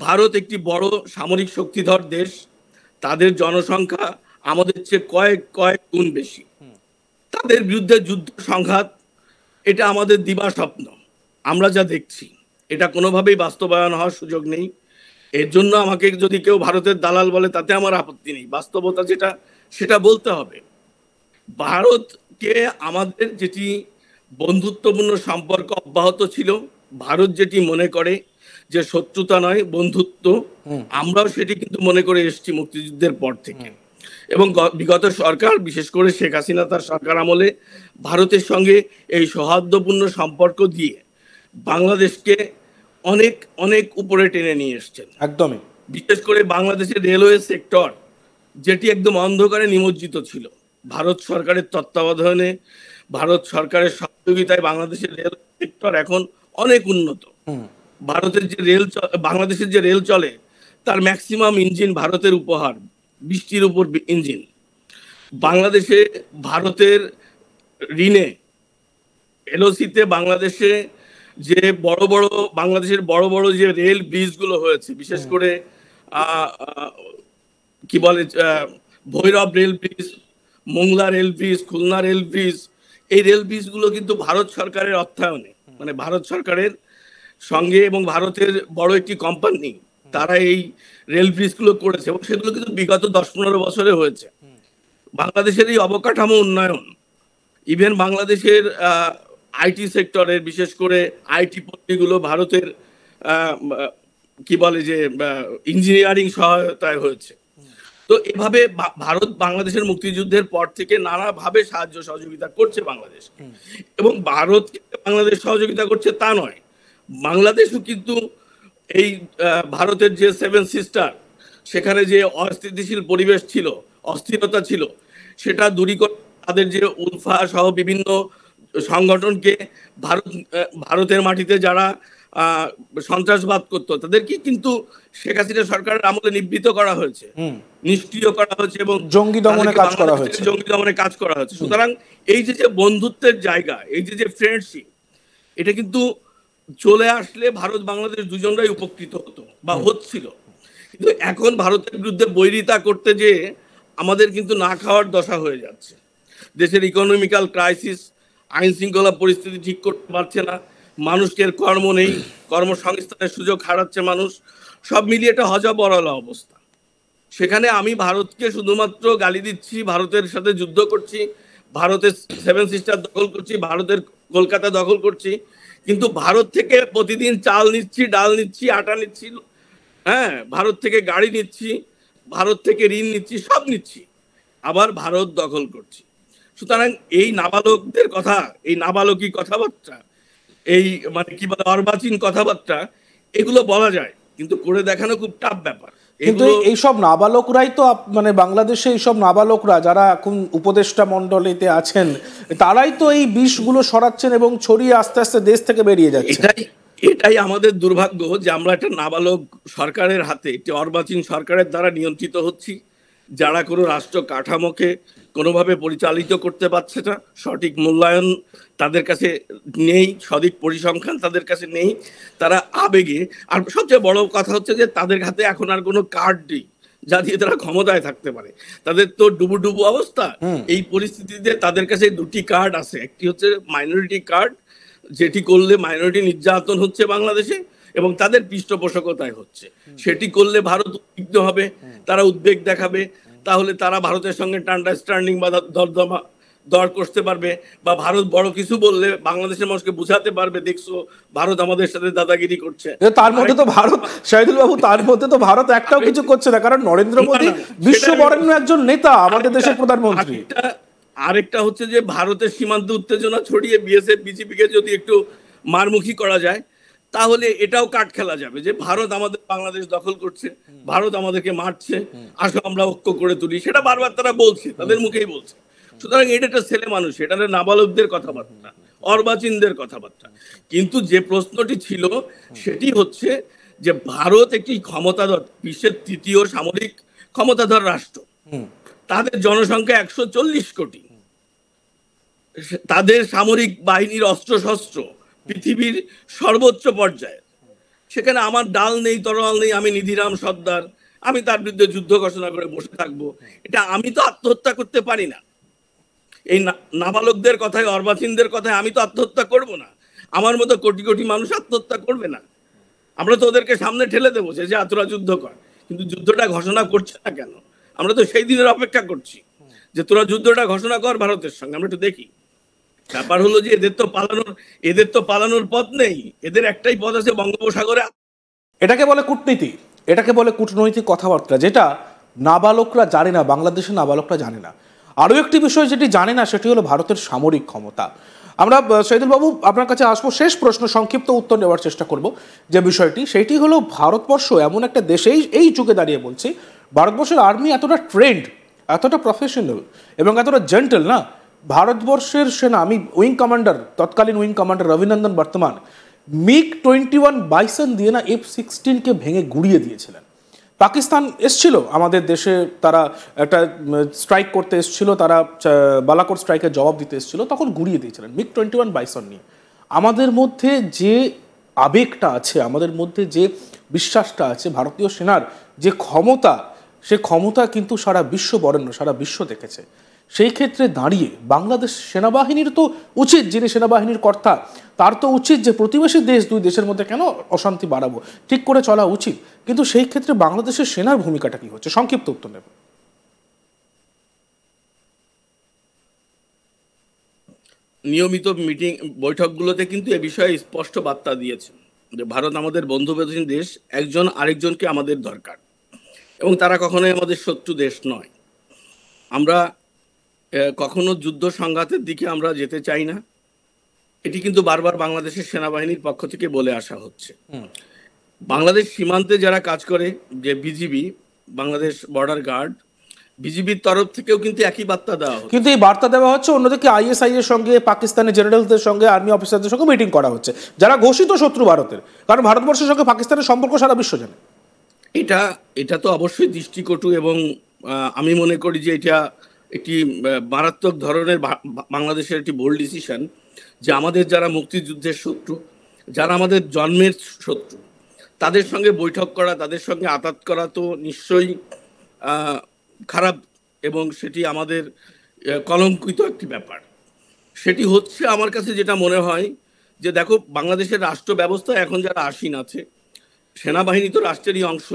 ভারত একটি বড় সামরিক শক্তিধর দেশ, তাদের জনসংখ্যা আমাদের চেয়ে কয়েক কয়েক গুণ বেশি। তাদের বিরুদ্ধে যুদ্ধ সংঘাত এটা আমাদের দিবা স্বপ্ন। আমরা যা দেখছি এটা কোনোভাবেই বাস্তবায়ন হওয়ার সুযোগ নেই। এর জন্য আমাকে যদি কেউ ভারতের দালাল বলে তাতে আমার আপত্তি নেই, বাস্তবতা যেটা সেটা বলতে হবে। ভারতকে আমাদের যেটি বন্ধুত্বপূর্ণ সম্পর্ক অব্যাহত ছিল, ভারত যেটি মনে করে যে শত্রুতা নয় বন্ধুত্ব, আমরাও সেটি কিন্তু মনে করে এসেছি মুক্তিযুদ্ধের পর থেকে। এবং বিগত সরকার, বিশেষ করে শেখ হাসিনা তার সরকার আমলে ভারতের সঙ্গে এই সৌহার্দ্যপূর্ণ সম্পর্ক দিয়ে বাংলাদেশকে অনেক অনেক উপরে টেনে নিয়ে এসছেন। একদমই। বিশেষ করে বাংলাদেশের রেলওয়ে সেক্টর যেটি একদম অন্ধকারে নিমজ্জিত ছিল, ভারত সরকারের তত্ত্বাবধানে, ভারত সরকারের সহযোগিতায় বাংলাদেশের রেল সেক্টর এখন অনেক উন্নত। ভারতের যে বাংলাদেশের যে রেল চলে তার ম্যাক্সিমাম ইঞ্জিন ভারতের উপহার, বৃষ্টির উপর ইঞ্জিন। বাংলাদেশে ভারতের ঋণে এলওসিতে বাংলাদেশে যে বাংলাদেশের বড় বড় যে রেল ব্রিজগুলো হয়েছে, বিশেষ করে কি বলে Bhairab rail bridge, Mongla rail bridge, Khulna rail bridge, এই রেল ব্রিজগুলো কিন্তু ভারত সরকারের অর্থায়নে, মানে ভারত সরকারের সঙ্গে এবং ভারতের বড় একটি কোম্পানি তারা এই রেল ব্রিজগুলো করেছে এবং সেগুলো কিন্তু বিগত 10-15 বছরে হয়েছে। বাংলাদেশের এই অবকাঠামো উন্নয়ন, ইভেন বাংলাদেশের আইটি সেক্টরের, বিশেষ করে আইটি পদ্ধতিগুলো ভারতের কি বলে যে ইঞ্জিনিয়ারিং সহায়তায় হয়েছে। তো এভাবে ভারত বাংলাদেশের মুক্তিযুদ্ধের পর থেকে নানাভাবে সাহায্য সহযোগিতা করছে বাংলাদেশ। এবং ভারত বাংলাদেশ সহযোগিতা করছে তা নয়, বাংলাদেশও কিন্তু এই ভারতের যে 7 সিস্টার, সেখানে যে অস্থিতিশীল পরিবেশ ছিল, অস্থিরতা ছিল, সেটা দূরীকরণ, তাদের যে উলফা সহ বিভিন্ন সংগঠনকে ভারতের মাটিতে যারা সন্ত্রাসবাদ করতো তাদেরকে কিন্তু শেখ হাসিনা সরকারের আমলে নিবৃত্ত করা হয়েছে, নিষ্ক্রিয় করা হয়েছে এবং জঙ্গি দমনে কাজ করা হয়েছে। সুতরাং এই যে বন্ধুত্বের জায়গা, এই যে ফ্রেন্ডশিপ, এটা কিন্তু চলে আসলে ভারত বাংলাদেশ দুজনরাই উপকৃত হতো বা হচ্ছিল। কিন্তু এখন ভারতের বিরুদ্ধে বৈরিতা করতে যে আমাদের কিন্তু না খাওয়ার দশা হয়ে যাচ্ছে। দেশের ইকোনমিক্যাল ক্রাইসিস, আইন শৃঙ্খলা পরিস্থিতি ঠিক করতে পারছে না, মানুষের কর্ম নেই, কর্মসংস্থানের সুযোগ হারাচ্ছে মানুষ, সব মিলিয়ে একটা হযবরল অবস্থা। সেখানে আমি ভারতকে শুধুমাত্র গালি দিচ্ছি, ভারতের সাথে যুদ্ধ করছি, ভারতের 7 সিস্টার দখল করছি, ভারতের কলকাতা দখল করছি, কিন্তু ভারত থেকে প্রতিদিন চাল নিচ্ছি, ডাল নিচ্ছি, আটা নিচ্ছি, হ্যাঁ, ভারত থেকে গাড়ি নিচ্ছি, ভারত থেকে ঋণ নিচ্ছি, সব নিচ্ছি, আবার ভারত দখল করছি। সুতরাং এই নাবালকদের কথা, এই নাবালকী কথাবার্তা, এই মানে কি বলে অর্বাচীন কথাবার্তা, এগুলো বলা যায়, কিন্তু করে দেখানো খুব টাফ ব্যাপার। কিন্তু এইসব নাবালকরাই তো মানে বাংলাদেশে এইসব নাবালকরা যারা এখন উপদেষ্টা মণ্ডলীতে আছেন, তারাই তো এই বিষগুলো সরাচ্ছেন এবং ছড়িয়ে আস্তে আস্তে দেশ থেকে বেরিয়ে যাচ্ছে। এটাই আমাদের দুর্ভাগ্য যে আমরা একটা নাবালক সরকারের হাতে, একটি অর্বাচীন সরকারের দ্বারা নিয়ন্ত্রিত হচ্ছি, যারা কোনো রাষ্ট্র কাঠামোকে কোনোভাবে পরিচালিত করতে পারছে না, সঠিক মূল্যায়ন তাদের কাছে নেই, সঠিক পরিসংখ্যান তাদের কাছে নেই, তারা আবেগে, আর সবচেয়ে বড় কথা হচ্ছে যে তাদের হাতে এখন আর কোনো কার্ড নেই যা দিয়ে তারা ক্ষমতায় থাকতে পারে। তাদের তো ডুবু অবস্থা। এই পরিস্থিতিতে তাদের কাছে 2টি কার্ড আছে, একটি হচ্ছে মাইনরিটি কার্ড, যেটি করলে মাইনরিটি নির্যাতন হচ্ছে বাংলাদেশে এবং তাদের পৃষ্ঠপোষকতায় হচ্ছে, সেটি করলে ভারত উদ্বিগ্ন হবে, তারা উদ্বেগ দেখাবে, তাহলে তারা ভারতের সঙ্গে আন্ডারস্ট্যান্ডিং বা দর করতে পারবে, বা ভারত বড় কিছু বললে বাংলাদেশের মানুষকে বুঝাতে পারবে, দেখছো ভারত আমাদের সাথে দাদাগিরি করছে। তার মধ্যে তো ভারত, শাহিদুল বাবু, তার মধ্যে তো ভারত একটাও কিছু করছে না, কারণ নরেন্দ্র মোদী বিশ্ববরেণ্য একজন নেতা, আমাদের দেশের প্রধানমন্ত্রী। আরেকটা হচ্ছে যে ভারতের সীমান্ত উত্তেজনা ছড়িয়ে বিএসএফ বিজেপিকে যদি একটু মারমুখী করা যায়, তাহলে এটাও কাট খেলা যাবে যে ভারত আমাদের বাংলাদেশ দখল করছে, ভারত আমাদেরকে মারছে, আসো আমরা ঐক্য করে তুলি, সেটা বারবার তারা বলছে, তাদের মুখেই বলছে। সুতরাং এটা একটা ছেলে মানুষ, এটা নাবালকদের কথাবার্তা, অর্বাচীনদের কথাবার্তা। কিন্তু যে প্রশ্নটি ছিল সেটি হচ্ছে যে ভারত একটি ক্ষমতাধর, বিশ্বের 3য় সামরিক ক্ষমতাধর রাষ্ট্র, তাদের জনসংখ্যা 140 কোটি, তাদের সামরিক বাহিনীর অস্ত্রশস্ত্র পৃথিবীর সর্বোচ্চ পর্যায়ে, সেখানে আমার ডাল নেই, তরোয়াল নেই, আমি নিধিরাম সর্দার, আমি তার বিরুদ্ধে যুদ্ধ ঘোষণা করে বসে থাকবো। এটা আমি তো আত্মহত্যা করতে পারি না। এই নাবালকদের কথায়, অর্বাচীনদের কথায় আমি তো আত্মহত্যা করব না। আমার মতো কোটি কোটি মানুষ আত্মহত্যা করবে না। আমরা তো ওদেরকে সামনে ঠেলে দেবো যে তোরা যুদ্ধ কর, কিন্তু যুদ্ধটা ঘোষণা করছে না কেন? আমরা তো সেই দিনের অপেক্ষা করছি যে তোরা যুদ্ধটা ঘোষণা কর ভারতের সঙ্গে, আমরা একটু দেখি। ব্যাপার হলো যে এদের তো পালানোর পথ নেই, এদের একটাই পথ আছে বঙ্গোপসাগরে। এটাকে বলে কূটনীতি, এটাকে বলে কূটনৈতিক কথাবার্তা, যেটা নাবালকরা জানে না, বাংলাদেশের নাবালকরা জানে না। আরও একটি বিষয় যেটি জানে না সেটি হলো ভারতের সামরিক ক্ষমতা। আমরা শহীদুল বাবু আপনার কাছে আসবো, শেষ প্রশ্ন, সংক্ষিপ্ত উত্তর নেওয়ার চেষ্টা করব। যে বিষয়টি সেইটি হলো ভারতবর্ষ এমন একটা দেশেই এই যুগে দাঁড়িয়ে বলছি, ভারতবর্ষের আর্মি এতটা ট্রেন্ড, এতটা প্রফেশনাল এবং এতটা জেন্টেল না। ভারতবর্ষের সেনা, আমি উইং কমান্ডার, তৎকালীন উইং কমান্ডার রবিনন্দন বর্তমান MiG-21 বাইসন দিয়ে না F-16কে ভেঙে গুড়িয়ে দিয়েছিলেন। পাকিস্তান এসছিল আমাদের দেশে, তারা একটা স্ট্রাইক করতে এসছিল, তারা বালাকোট স্ট্রাইকের জবাব দিতে এসছিল, তখন গুড়িয়ে দিয়েছিলেন MiG-21 বাইসন নিয়ে। আমাদের মধ্যে যে আবেগটা আছে, আমাদের মধ্যে যে বিশ্বাসটা আছে, ভারতীয় সেনার যে ক্ষমতা, সে ক্ষমতা কিন্তু সারা বিশ্ব বরেণ্য, সারা বিশ্ব দেখেছে। সেই ক্ষেত্রে দাঁড়িয়ে বাংলাদেশ সেনাবাহিনীর তো উচিত, যিনি সেনাবাহিনীর কর্তা তার তো উচিত যে প্রতিবেশী দেশ, দুই দেশের মধ্যে কেন অশান্তি বাড়াবো, ঠিক করে চলা উচিত। কিন্তু সেই ক্ষেত্রে বাংলাদেশের সেনার ভূমিকাটা কি হচ্ছে? সংক্ষিপ্ত উত্তর নেব। নিয়মিত মিটিং বৈঠকগুলোতে কিন্তু এ বিষয়ে স্পষ্ট বার্তা দিয়েছেন যে ভারত আমাদের বন্ধু প্রতিবেশী দেশ, একজন আরেকজনকে আমাদের দরকার, এবং তারা কখনোই আমাদের শত্রু দেশ নয়। আমরা কখনো যুদ্ধ সংঘাতের দিকে আমরা যেতে চাই না, এটি কিন্তু বারবার বাংলাদেশের সেনাবাহিনীর পক্ষ থেকে বলে আসা হচ্ছে। বাংলাদেশ সীমান্তে যারা কাজ করে, যে বিজিবি, বাংলাদেশ বর্ডার গার্ড, বিজিবির তরফ থেকেও কিন্তু একই বার্তা দেওয়া হচ্ছে। কিন্তু এই বার্তা দেওয়া হচ্ছে, অন্যদিকে ISI এর সঙ্গে, পাকিস্তানের জেনারেলদের সঙ্গে, আর্মি অফিসারদের সঙ্গে মিটিং করা হচ্ছে, যারা ঘোষিত শত্রু ভারতের। কারণ ভারতবর্ষের সঙ্গে পাকিস্তানের সম্পর্ক সারা বিশ্ব জানে। এটা তো অবশ্যই দৃষ্টিকটু, এবং আমি মনে করি যে এটা একটি মারাত্মক ধরনের বাংলাদেশের একটি বোল্ড ডিসিশন যে আমাদের যারা মুক্তিযুদ্ধের শত্রু, যারা আমাদের জন্মের শত্রু, তাদের সঙ্গে বৈঠক করা, তাদের সঙ্গে আতাত করা তো নিশ্চয়ই খারাপ, এবং সেটি আমাদের কলঙ্কিত একটি ব্যাপার। সেটি হচ্ছে আমার কাছে যেটা মনে হয় যে দেখো, বাংলাদেশের রাষ্ট্র ব্যবস্থা এখন যারা আসীন আছে, সেনাবাহিনী তো রাষ্ট্রেরই অংশ,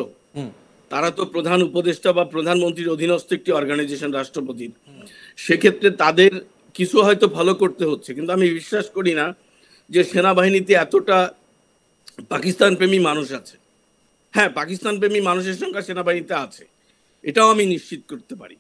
তারা তো প্রধান উপদেষ্টা বা প্রধানমন্ত্রীর অধীনস্থ একটি অর্গানাইজেশন, রাষ্ট্রপতির। সেক্ষেত্রে তাদের কিছু হয়তো ফলো করতে হচ্ছে, কিন্তু আমি বিশ্বাস করি না যে সেনাবাহিনীতে এতটা পাকিস্তান প্রেমী মানুষ আছে। হ্যাঁ, পাকিস্তান প্রেমী মানুষের সংখ্যা সেনাবাহিনীতে আছে, এটাও আমি নিশ্চিত করতে পারি।